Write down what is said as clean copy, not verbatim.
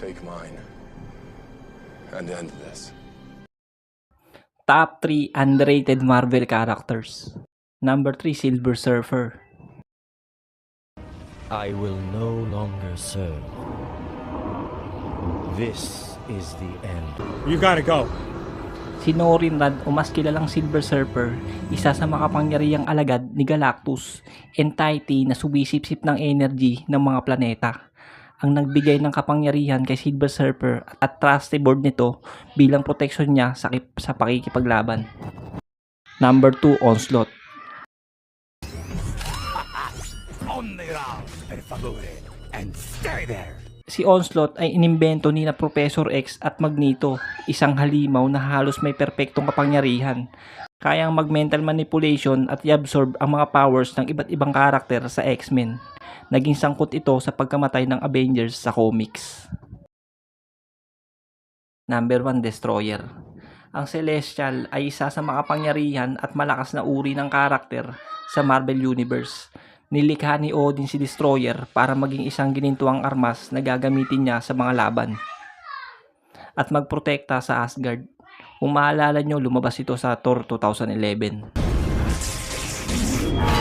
take mine and end this. Top 3 underrated Marvel characters. Number 3, Silver Surfer. I will no longer serve. This is the end. You gotta go. Si Norrin Radd o mas kilalang Silver Surfer, isa sa makapangyarihang alagad ni Galactus, entity na sumisipsip ng energy ng mga planeta. Ang nagbigay ng kapangyarihan kay Silver Surfer at trusty board nito bilang proteksyon niya sa pakikipaglaban. Number 2, Onslaught. Si Onslaught ay inimbento ni na Professor X at Magneto, isang halimaw na halos may perpektong kapangyarihan. Kayang mag-mental manipulation at i-absorb ang mga powers ng iba't ibang karakter sa X-Men. Naging sangkot ito sa pagkamatay ng Avengers sa comics. Number 1, Destroyer. Ang Celestial ay isa sa makapangyarihan at malakas na uri ng karakter sa Marvel Universe. Nilikha ni Odin si Destroyer para maging isang ginintuang armas na gagamitin niya sa mga laban at magprotekta sa Asgard. Kung maalala nyo, lumabas ito sa Thor 2011.